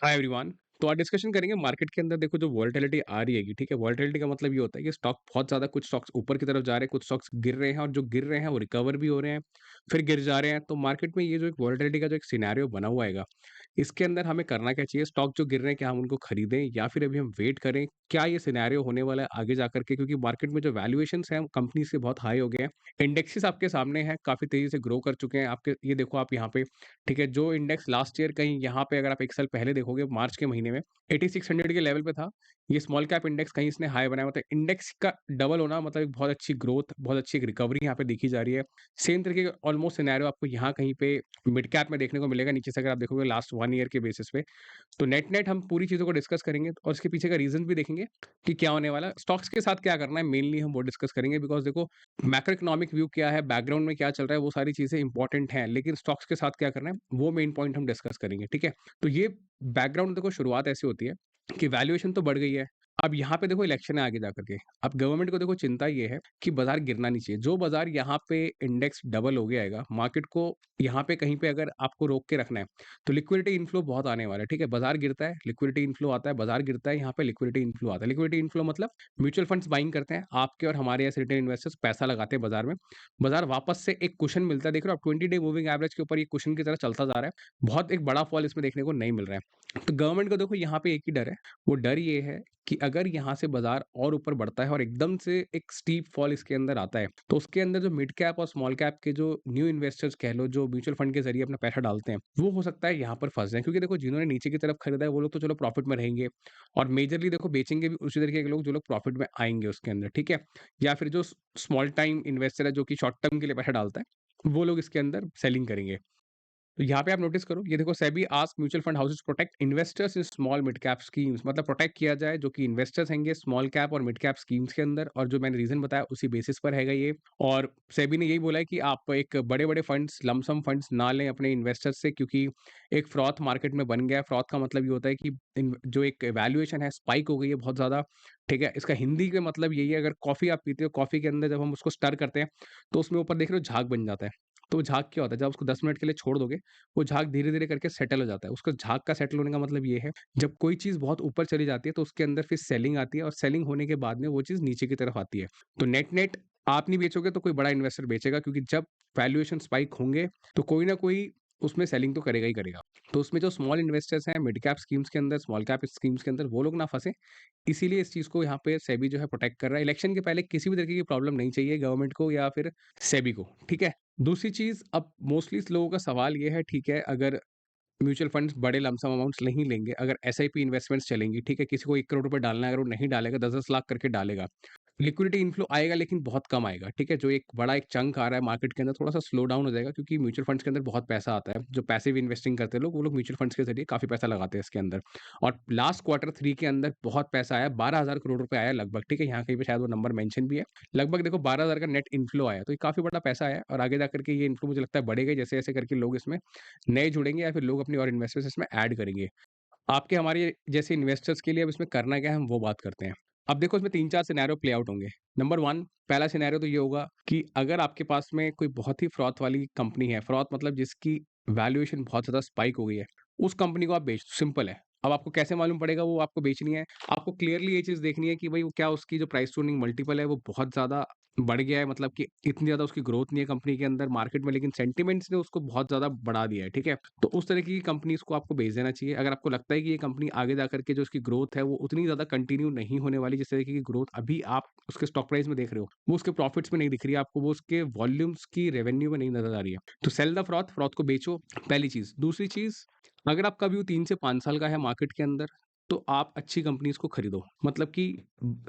Hi everyone. तो आज discussion करेंगे मार्केट के अंदर। देखो जो वॉलेटिलिटी आ रही है, ठीक है, वॉलेटिलिटी का मतलब ये होता है कि स्टॉक बहुत ज्यादा, कुछ स्टॉक्स ऊपर की तरफ जा रहे हैं, कुछ स्टॉक्स गिर रहे हैं, और जो गिर रहे हैं वो रिकवर भी हो रहे हैं, फिर गिर जा रहे हैं। तो मार्केट में ये जो एक वॉलेटिलिटी का जो एक सिनेरियो बना हुआ है, इसके अंदर हमें करना क्या चाहिए? स्टॉक जो गिर रहे हैं, क्या हम उनको खरीदें या फिर अभी हम वेट करें? क्या ये सिनेरियो होने वाला है आगे जाकर के? क्योंकि मार्केट में जो वैल्यूएशंस हैं कंपनीज के बहुत हाई हो गए हैं। इंडेक्सेस आपके सामने हैं, काफी तेजी से ग्रो कर चुके हैं। आपके ये देखो आप यहाँ पे, ठीक है, जो इंडेक्स लास्ट ईयर कहीं यहाँ पे अगर आप 1 साल पहले देखोगे मार्च के महीने में 8600 के लेवल पे था। ये स्मॉल कैप इंडेक्स कहीं इसने हाई बनाया हुआ था। इंडेक्स का डबल होना मतलब एक बहुत अच्छी ग्रोथ, बहुत अच्छी एक रिकवरी यहाँ पे देखी जा रही है। सेम तरीके का ऑलमोस्ट सिनेरियो आपको यहाँ कहीं पे मिड कैप में देखने को मिलेगा, नीचे से अगर आप देखोगे लास्ट 1 ईयर के बेसिस पे। तो नेट-नेट हम पूरी चीज़ों को डिस्कस करेंगे और इसके पीछे का रीज़न भी देखेंगे कि क्या होने वाला है। स्टॉक्स के साथ क्या करना है मेनली हम वो डिस्कस करेंगे, बिकॉज़ देखो मैक्रो इकोनॉमिक व्यू क्या है, बैकग्राउंड में क्या चल रहा है, वो सारी चीज़ें इंपॉर्टेंट हैं, लेकिन स्टॉक्स के साथ क्या करना है, वो मेन पॉइंट हम डिस्कस करेंगे, ठीक है? तो ये बैकग्राउंड देखो, शुरुआत ऐसी होती है कि वैल्यूएशन तो बढ़ गई है। अब यहाँ पे देखो इलेक्शन है आगे जाकर के। अब गवर्नमेंट को देखो चिंता ये है कि बाज़ार गिरना नहीं चाहिए। जो बाज़ार यहाँ पे इंडेक्स डबल हो गया आएगा, मार्केट को यहाँ पे कहीं पे अगर आपको रोक के रखना है, तो लिक्विडिटी इनफ्लो बहुत आने वाला है, ठीक है? बाज़ार गिरता है, लिक्विडिटी इनफ्लो आता है, बाज़ार गिरता है, यहाँ पे लिक्विडिटी इनफ्लो आता है। लिक्विडिटी इनफ्लो मतलब म्यूचुअल फंड्स बाइंग करते हैं, आपके और हमारे ऐसे रिटेल इन्वेस्टर्स पैसा लगाते हैं बाज़ार में। बाज़ार वापस से एक कुशन मिलता है, देख रहे हो आप 20 डे मूविंग एवरेज के ऊपर ये कुशन की तरह चलता जा रहा है। बहुत एक बड़ा फॉल इसमें देखने को नहीं मिल रहा है। तो गवर्नमेंट को देखो यहाँ पे एक ही डर है, वो डर ये है कि अगर यहाँ से बाज़ार और ऊपर बढ़ता है और एकदम से एक स्टीप फॉल इसके अंदर आता है, तो उसके अंदर जो मिड कैप और स्मॉल कैप के जो न्यू इन्वेस्टर्स कह लो, जो म्यूचुअल फंड के ज़रिए अपना पैसा डालते हैं, वो हो सकता है यहाँ पर फँस जाएँ। क्योंकि देखो जिन्होंने नीचे की तरफ खरीदा है, वो लोग तो चलो प्रॉफिट में रहेंगे, और मेजरली देखो बेचेंगे भी उसी तरीके के लोग जो लोग प्रॉफिट में आएँगे उसके अंदर, ठीक है? या फिर जो स्मॉल टाइम इन्वेस्टर है, जो कि शॉर्ट टर्म के लिए पैसा डालता है, वो लोग इसके अंदर सेलिंग करेंगे। तो यहाँ पे आप नोटिस करो, ये देखो SEBI ask mutual fund houses protect investors in small mid cap schemes, मतलब प्रोटेक्ट किया जाए जो कि इन्वेस्टर्स हैंगे स्मॉल कैप और मिड कैप स्कीम्स के अंदर, और जो मैंने रीजन बताया उसी बेसिस पर हैगा ये। और सेबी ने यही बोला है कि आप एक बड़े-बड़े फंड्स, लमसम फंड्स ना लें अपने इन्वेस्टर्स से, क्योंकि एक फ्रॉथ मार्केट में बन गया है। फ्रॉथ का मतलब ये होता है कि जो एक वैल्यूएशन है स्पाइक हो गई है बहुत ज्यादा, ठीक है? इसका हिंदी का मतलब यही है, अगर कॉफी आप पीते हो, कॉफी के अंदर जब हम उसको स्टर करते हैं, तो उसमें ऊपर देख रहे हो झाग बन जाता है। तो वो झाग क्या होता है, जब उसको 10 मिनट के लिए छोड़ दोगे, वो झाग धीरे-धीरे करके सेटल हो जाता है। उसका झाग का सेटल होने का मतलब ये है, जब कोई चीज़ बहुत ऊपर चली जाती है, तो उसके अंदर फिर सेलिंग आती है, और सेलिंग होने के बाद में वो चीज़ नीचे की तरफ आती है। तो नेट-नेट आप नहीं बेचोगे तो कोई बड़ा इन्वेस्टर बेचेगा, क्योंकि जब वैल्यूएशन स्पाइक होंगे, तो कोई ना कोई उसमें सेलिंग तो करेगा ही करेगा। तो उसमें जो स्मॉल इन्वेस्टर्स हैं, मिड कैप स्कीम्स के अंदर, स्मॉल कैप स्कीम्स के अंदर, वो लोग ना फँसे, इसीलिए इस चीज़ को यहाँ पे सेबी जो है प्रोटेक्ट कर रहा है। इलेक्शन के पहले किसी भी तरीके की प्रॉब्लम नहीं चाहिए गवर्नमेंट को या फिर सेबी को, ठीक है? दूसरी चीज़, अब मोस्टली लोगों का सवाल ये है, ठीक है, अगर म्यूचुअल फंड्स बड़े लमसम अमाउंट्स नहीं लेंगे, अगर एसआईपी इन्वेस्टमेंट्स चलेंगी, ठीक है, किसी को 1 करोड़ रुपए डालना है, अगर वो नहीं डालेगा, 10-10 लाख करके डालेगा, लिक्विडिटी इनफ्लो आएगा लेकिन बहुत कम आएगा, ठीक है? जो एक बड़ा एक चंक आ रहा है मार्केट के अंदर, थोड़ा-सा स्लो डाउन हो जाएगा, क्योंकि म्यूचुअल फंड्स के अंदर बहुत पैसा आता है। जो पैसिव इन्वेस्टिंग करते हैं लोग, वो लोग म्यूचुअल फंड्स के ज़रिए काफ़ी पैसा लगाते हैं इसके अंदर। और लास्ट क्वार्टर 3 के अंदर बहुत पैसा आया, 12,000 करोड़ रुपए आया लगभग, ठीक है? यहाँ कहीं पे शायद वो नंबर मेंशन भी है। लगभग देखो 12,000 का नेट इन्फ्लो आया, तो ये काफ़ी बड़ा पैसा आया, और आगे जाकर के ये इन्फ्लो मुझे लगता है बढ़ेगा, जैसे-जैसे करके लोग इसमें नए जुड़ेंगे या फिर लोग अपनी और इन्वेस्टर्स इसमें ऐड करेंगे। आपके हमारे जैसे इन्वेस्टर्स के लिए अब इसमें करना क्या है, हम वो बात करते हैं। अब देखो इसमें 3-4 सिनेरियो प्ले आउट होंगे। नंबर 1, पहला सिनेरियो तो ये होगा कि अगर आपके पास में कोई बहुत ही फ्रॉथ वाली कंपनी है, फ्रॉथ मतलब जिसकी वैल्यूएशन बहुत ज़्यादा स्पाइक हो गई है, उस कंपनी को आप बेच दो, सिंपल है। अब आपको कैसे मालूम पड़ेगा वो आपको बेचनी है? आपको क्लियरली ये चीज़ देखनी है कि भई वो क्या उसकी जो प्राइस टू अर्निंग मल्टीपल है वो बहुत ज़्यादा बढ़ गया है, मतलब कि इतनी ज़्यादा उसकी ग्रोथ नहीं है कंपनी के अंदर मार्केट में, लेकिन सेंटिमेंट्स ने उसको बहुत ज़्यादा बढ़ा दिया है, ठीक है? तो उस तरह की कंपनीज़ को आपको बेच देना चाहिए। अगर आपको लगता है कि ये कंपनी आगे जाकर के जो उसकी ग्रोथ है वो उतनी ज़्यादा कंटिन्यू नहीं होने वाली, जिस तरीके की ग्रोथ अभी आप उसके स्टॉक प्राइस में देख रहे हो, वो उसके प्रॉफिट्स में नहीं दिख रही है आपको, वो उसके वॉल्यूम्स की रेवेन्यू में नहीं नज़र आ रही है। तो सेल द फ्रॉथ, फ्रॉथ को बेचो, पहली चीज़। दूसरी चीज़, अगर आपका व्यू 3 से 5 साल का है मार्केट के अंदर, तो आप अच्छी कंपनीज़ को खरीदो। मतलब कि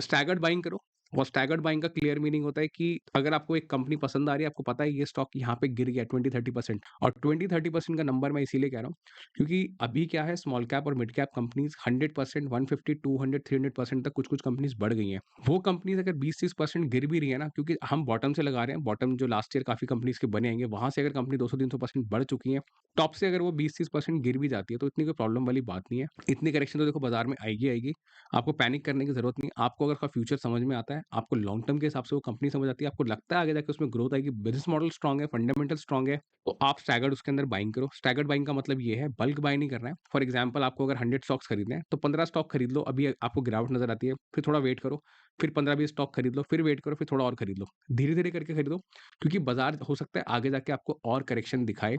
स्टैगर्ड बाइंग करो, और स्टैगर्ड बाइंग का क्लियर मीनिंग होता है कि अगर आपको एक कंपनी पसंद आ रही है, आपको पता है ये स्टॉक यहाँ पे गिर गया 20-30%, और 20-30% का नंबर मैं इसीलिए कह रहा हूँ, क्योंकि अभी क्या है, स्मॉल कैप और मिड कैप कंपनीज़ 100%, 150, 200, 300% तक कुछ-कुछ कंपनीज़ बढ़ गई हैं। वो कंपनीज़ अगर 20-30% गिर भी रही है ना, क्योंकि हम बॉटम से लगा रहे हैं, बॉटम जो लास्ट ईयर काफ़ी कंपनीज़ के बने होंगे, वहाँ से अगर कंपनी 200-300% बढ़ चुकी है, टॉप से अगर वो 20-30% गिर भी जाती है, तो इतनी कोई प्रॉब्लम वाली बात नहीं है। इतनी करेक्शन तो देखो बाजार में आएगी, आएगी। आपको पैनिक करने की ज़रूरत नहीं है। आपको अगर उसका फ्यूचर समझ में आता है, है, आपको लॉन्ग टर्म के हिसाब से वो कंपनी समझ आती है, आपको लगता है आगे जाके उसमें ग्रोथ आएगी, बिज़नेस मॉडल स्ट्रॉन्ग है, फंडामेंटल स्ट्रॉन्ग है, तो आप स्टैगर्ड उसके अंदर बाइंग करो। स्टैगर्ड बाइंग का मतलब ये है बल्क बाय नहीं करना है। फॉर एग्जांपल आपको अगर 100 स्टॉक्स खरीदने हैं, तो 15 स्टॉक खरीद लो, अभी आपको गिरावट नज़र आती है, फिर थोड़ा वेट करो, फिर 15-20 स्टॉक खरीद लो, फिर वेट करो, फिर थोड़ा और खरीद लो। धीरे-धीरे करके खरीदो, क्योंकि बाज़ार हो सकता है आगे जाके आपको और करेक्शन दिखाए,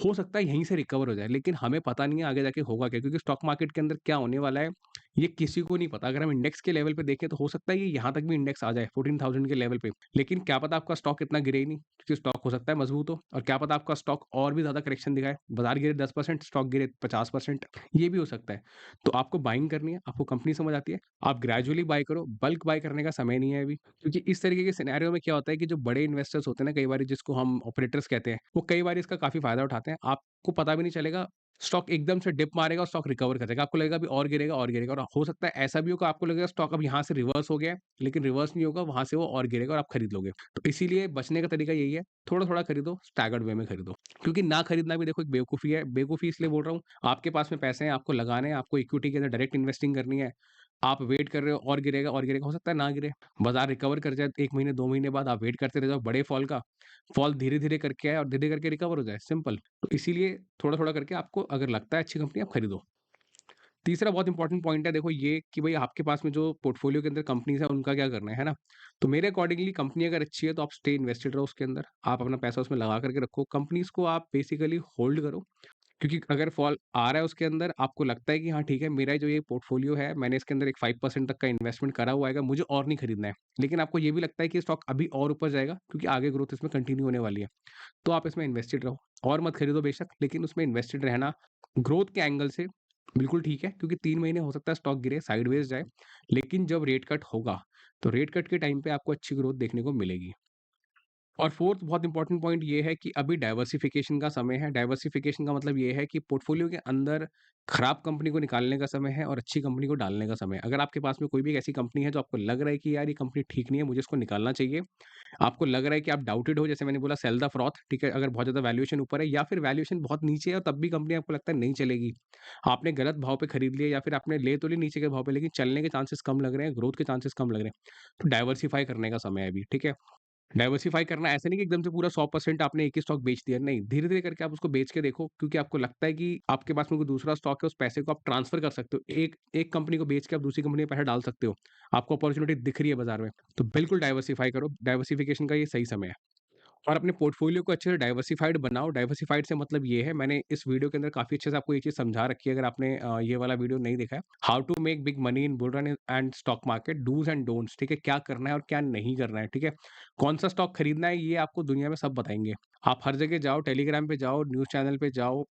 हो सकता है यहीं से रिकवर हो जाए, लेकिन हमें पता नहीं है आगे जाके होगा क्या? क्योंकि स्टॉक मार्केट के अंदर क्या होने वाला है, ये किसी को नहीं पता। अगर हम इंडेक्स के लेवल पे देखें तो हो सकता है ये यहाँ तक भी इंडेक्स आ जाए 14,000 के लेवल पे। लेकिन क्या पता आपका स्टॉक इतना गिरे ही नहीं, क्योंकि स्टॉक हो सकता है मजबूत हो, और क्या पता आपका स्टॉक और भी ज़्यादा करेक्शन दिखाए। बाज़ार गिरे 10%, स्टॉक गिरे 50%, ये भी हो सकता है। तो आपको बाइंग करनी है, आपको कंपनी समझ आती है, आप ग्रेजुअली बाय करो, बल्क बाय करने का समय नहीं है अभी। क्योंकि इस तरीके के सिनेरियो में क्या होता है कि जो बड़े इन्वेस्टर्स होते हैं ना, कई बार जिसको हम ऑपरेटर्स कहते हैं, वो कई बार इसका काफ़ी फ़ायदा उठाते हैं। आपको पता भी नहीं चलेगा, स्टॉक एकदम से डिप मारेगा और स्टॉक रिकवर कर जाएगा। आपको लगेगा अभी और गिरेगा, और हो सकता है ऐसा भी होगा आपको लगेगा स्टॉक अब यहाँ से रिवर्स हो गया है, लेकिन रिवर्स नहीं होगा, वहाँ से वो और गिरेगा और आप खरीद लोगे। तो इसीलिए बचने का तरीका यही है, थोड़ा-थोड़ा खरीदो, स्टैगर्ड वे में खरीदो। क्योंकि ना खरीदना भी देखो एक बेवकूफ़ी है। बेवकूफ़ी इसलिए बोल रहा हूँ, आपके पास में पैसे हैं, आपको लगाने हैं, आपको इक्विटी के अंदर डायरेक्ट इन्वेस्टिंग करनी है। आप वेट कर रहे हो और गिरेगा, हो सकता है ना गिरे। बाज़ार रिकवर कर जाए 1 महीने, 2 महीने बाद आप वेट करते रह जाओ बड़े फॉल का। फॉल धीरे-धीरे करके आए और धीरे करके रिकवर हो जाए, सिंपल। तो इसीलिए थोड़ा-थोड़ा करके आपको अगर लगता है अच्छी कंपनी, आप खरीदो। तीसरा बहुत इंपॉर्टेंट पॉइंट है देखो ये कि भाई आपके पास में जो पोर्टफोलियो के अंदर कंपनीज़ है उनका क्या करना है ना? तो मेरे अकॉर्डिंगली कंपनी अगर अच्छी है तो आप स्टे इन्वेस्टेड रहो उसके अंदर। आप अपना पैसा उसमें लगा करके रखो। कंपनीज़ को आप बेसिकली होल्ड करो। क्योंकि अगर फॉल आ रहा है उसके अंदर, आपको लगता है कि हाँ ठीक है, मेरा जो ये पोर्टफोलियो है, मैंने इसके अंदर एक 5% तक का इन्वेस्टमेंट करा हुआ है, मुझे और नहीं खरीदना है। लेकिन आपको ये भी लगता है कि स्टॉक अभी और ऊपर जाएगा क्योंकि आगे ग्रोथ इसमें कंटिन्यू होने वाली है। तो आप इसमें इन्वेस्टेड रहो, और मत खरीदो बेशक, लेकिन उसमें इन्वेस्टेड रहना ग्रोथ के एंगल से बिल्कुल ठीक है, क्योंकि 3 महीने हो सकता है स्टॉक गिरे, साइडवेज़ जाए, लेकिन जब रेट कट होगा, तो रेट कट के टाइम पे आपको अच्छी ग्रोथ देखने को मिलेगी। और फोर्थ बहुत इंपॉर्टेंट पॉइंट ये है कि अभी डाइवर्सिफिकेशन का समय है। डाइवर्सिफिकेशन का मतलब ये है कि पोर्टफोलियो के अंदर खराब कंपनी को निकालने का समय है और अच्छी कंपनी को डालने का समय है। अगर आपके पास में कोई भी एक ऐसी कंपनी है जो आपको लग रहा है कि यार ये कंपनी ठीक नहीं है, मुझे इसको निकालना चाहिए। आपको लग रहा है कि आप डाउटेड हो, जैसे मैंने बोला सेल द फ्रॉथ, ठीक है? अगर बहुत ज़्यादा वैल्यूएशन ऊपर है या फिर वैल्यूएशन बहुत नीचे है और तब भी कंपनी आपको लगता है नहीं चलेगी। आपने गलत भाव पे खरीद लिया या फिर आपने ले तो ली नीचे के भाव पे, लेकिन चलने के चांसेस कम लग रहे हैं, ग्रोथ के चांसेस कम लग रहे हैं। तो डाइवर्सिफाई करने का समय है अभी, ठीक है? डाइवर्सिफ़ाई करना ऐसा नहीं कि एकदम से पूरा 100% आपने एक ही स्टॉक बेच दिया, नहीं, धीरे-धीरे करके आप उसको बेच के देखो, क्योंकि आपको लगता है कि आपके पास में कोई दूसरा स्टॉक है, उस पैसे को आप ट्रांसफ़र कर सकते हो। एक एक कंपनी को बेच के आप दूसरी कंपनी में पैसा डाल सकते हो। आपको अपॉर्च्युनिटी दिख रही है बाज़ार में, तो बिल्कुल डाइवर्सिफ़ाई करो, डाइवर्सिफ़िकेशन का ये सही समय है। और अपने पोर्टफोलियो को अच्छे से डाइवर्सिफ़ाइड बनाओ। डाइवर्सिफ़ाइड से मतलब ये है, मैंने इस वीडियो के अंदर काफ़ी अच्छे से आपको ये चीज़ समझा रखी है, अगर आपने ये वाला वीडियो नहीं देखा है। How to make big money in bull run and stock market, dos and don'ts, ठीक है? क्या करना है और क्या नहीं करना है, ठीक है? कौन-सा स्टॉक खरीदना है, ये आपको दुनिया में सब बताएँगे। आप हर जगह जाओ, टेलीग्राम पे जाओ, न्यूज़ चैनल पे जाओ,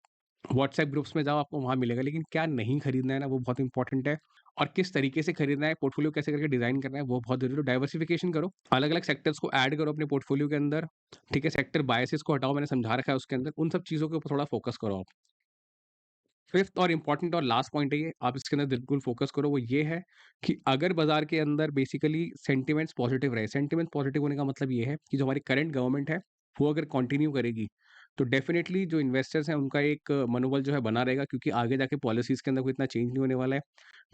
व्हाट्सएप ग्रुप्स में जाओ, आपको वहाँ मिलेगा। लेकिन क्या नहीं खरीदना है ना, वो बहुत इंपॉर्टेंट है। और किस तरीके से खरीदना है, पोर्टफोलियो कैसे करके डिज़ाइन करना है, वो बहुत ज़रूरी है। तो डाइवर्सिफिकेशन करो, अलग-अलग सेक्टर्स को ऐड करो अपने पोर्टफोलियो के अंदर, ठीक है? सेक्टर बायसेस को हटाओ, मैंने समझा रखा है उसके अंदर। उन सब चीज़ों के ऊपर थोड़ा फोकस करो आप। फिफ्थ और इम्पोर्टेंट और लास्ट पॉइंट है ये, आप इसके अंदर बिल्कुल फोकस करो, वो ये है कि अगर बाज़ार के अंदर बेसिकली सेंटिमेंट्स पॉजिटिव रहे, सेंटिमेंट्स पॉजिटिव होने का मतलब ये है कि जो हमारी करंट गवर्नमेंट है, वो अगर कंटिन्यू करेगी, तो डेफिनिटली जो इन्वेस्टर्स हैं, उनका एक मनोबल जो है बना रहेगा, क्योंकि आगे जाके पॉलिसीज़ के अंदर कोई इतना चेंज नहीं होने वाला है,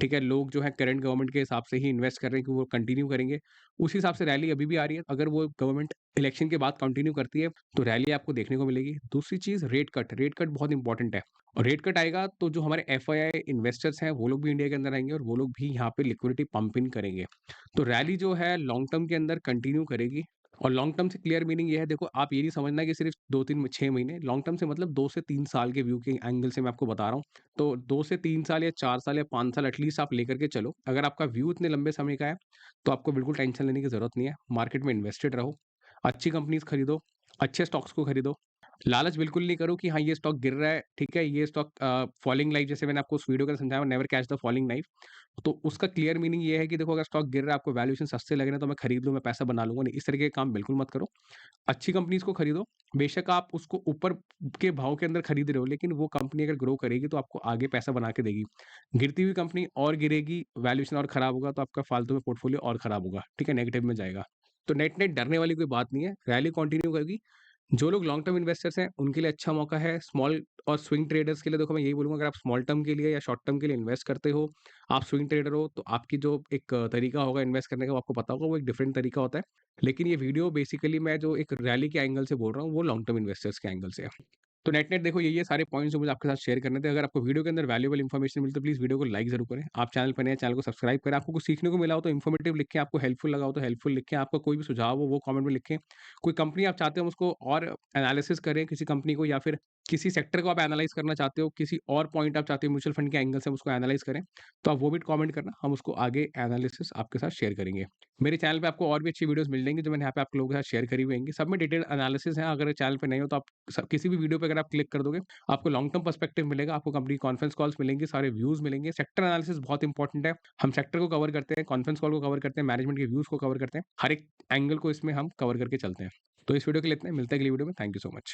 ठीक है? लोग जो है करंट गवर्नमेंट के हिसाब से ही इन्वेस्ट कर रहे हैं कि वो कंटिन्यू करेंगे। उसी हिसाब से रैली अभी भी आ रही है, अगर वो गवर्नमेंट इलेक्शन के बाद कंटिन्यू करती है, तो रैली आपको देखने को मिलेगी। दूसरी चीज़ रेट कट बहुत इंपॉर्टेंट है। और रेट कट आएगा तो जो हमारे एफआईआई इन्वेस्टर्स हैं, वो लोग भी इंडिया के अंदर आएँगे और वो लोग भी यहाँ पे लिक्विडिटी पंप इन करेंगे। तो रैली जो है लॉन्ग टर्म के अंदर कंटिन्यू करेगी। और लॉन्ग टर्म से क्लियर मीनिंग ये है, देखो आप ये नहीं समझना कि सिर्फ 2-3 6 महीने, लॉन्ग टर्म से मतलब 2 से 3 साल के व्यू के एंगल से मैं आपको बता रहा हूँ। तो 2 से 3 साल या 4 साल या 5 साल एटलीस्ट आप लेकर के चलो। अगर आपका व्यू इतने लंबे समय का है, तो आपको बिल्कुल टेंशन लेने की ज़रूरत नहीं है। मार्केट में इन्वेस्टेड रहो, अच्छी कंपनीज़ खरीदो, अच्छे स्टॉक्स को खरीदो। लालच बिल्कुल नहीं करो कि हाँ, ये स्टॉक गिर रहा है, ठीक है? ये स्टॉक फॉलिंग नाइफ, जैसे मैंने आपको उस वीडियो के अंदर समझाया, never catch the falling knife. तो उसका क्लियर मीनिंग ये है कि देखो अगर स्टॉक गिर रहा है, आपको वैल्यूएशन सस्ते लग रहे हैं, तो मैं खरीद लूँ, मैं पैसा बना लूँगा, नहीं, इस तरीके के काम बिल्कुल मत करो। अच्छी कंपनीज़ को खरीदो, बेशक आप उसको ऊपर के भाव के अंदर खरीद रहे हो, लेकिन वो कंपनी अगर ग्रो करेगी तो आपको आगे पैसा बना के देगी। गिरती हुई कंपनी और गिरेगी, वैल्यूएशन और खराब होगा, तो आपका फालतू में पोर्टफोलियो और खराब होगा, ठीक है? नेगेटिव में जाएगा। तो नेट-नेट डरने वाली कोई बात नहीं है, रैली कंटिन्यू होगी, जो लोग लॉन्ग टर्म इन्वेस्टर्स हैं, उनके लिए अच्छा मौका है। स्मॉल और स्विंग ट्रेडर्स के लिए देखो मैं यही बोलूँगा, अगर आप स्मॉल टर्म के लिए या शॉर्ट टर्म के लिए इन्वेस्ट करते हो, आप स्विंग ट्रेडर हो, तो आपकी जो एक तरीका होगा इन्वेस्ट करने का वो आपको पता होगा, वो एक डिफरेंट तरीका होता है। लेकिन ये वीडियो बेसिकली मैं जो एक रैली के एंगल से बोल रहा हूँ, वो लॉन्ग टर्म इन्वेस्टर्स के एंगल से है। तो नेट-नेट देखो यही है सारे पॉइंट्स जो मुझे आपके साथ शेयर करने थे। अगर आपको वीडियो के अंदर वैल्यूएबल इन्फॉर्मेशन मिली तो प्लीज़ वीडियो को लाइक ज़रूर करें। आप चैनल पर नए हैं, चैनल को सब्सक्राइब करें। आपको कुछ सीखने को मिला हो तो इन्फॉर्मेटिव लिखें, आपको हेल्पफुल लगा हो तो हेल्पफुल लिखें, आपका कोई भी सुझाव हो वो कमेंट में लिखें। कोई कंपनी आप चाहते हो हम उसको और एनालिसिस करें किसी कंपनी को, या फिर किसी सेक्टर को आप एनालाइज़ करना चाहते हो, किसी और पॉइंट आप चाहते हो म्यूचुअल फंड के एंगल से हम उसको एनालाइज़ करें, तो आप वो भी कमेंट करना, हम उसको आगे एनालिसिस आपके साथ शेयर करेंगे। मेरे चैनल पे आपको और भी अच्छी वीडियोज़ मिल जाएँगी जो मैंने यहाँ पे आप लोगों के साथ शेयर करी हुई होंगी। सब में डिटेल्ड एनालिसिस है, अगर चैनल पे नए हो तो आप किसी भी वीडियो पे अगर आप क्लिक कर दोगे, आपको लॉन्ग टर्म पर्सपेक्टिव मिलेगा, आपको कंपनी कॉन्फ्रेंस कॉल्स मिलेंगी, सारे व्यूज़ मिलेंगे। सेक्टर एनालिसिस बहुत इंपॉर्टेंट है। हम सेक्टर को कवर करते हैं, कॉन्फ्रेंस कॉल को कवर करते हैं, मैनेजमेंट के व्यूज़ को कवर करते हैं। हर एक एंगल को इसमें हम कवर करके चलते हैं। तो इस वीडियो के लिए इतना ही, मिलते हैं अगली वीडियो में। Thank you so much.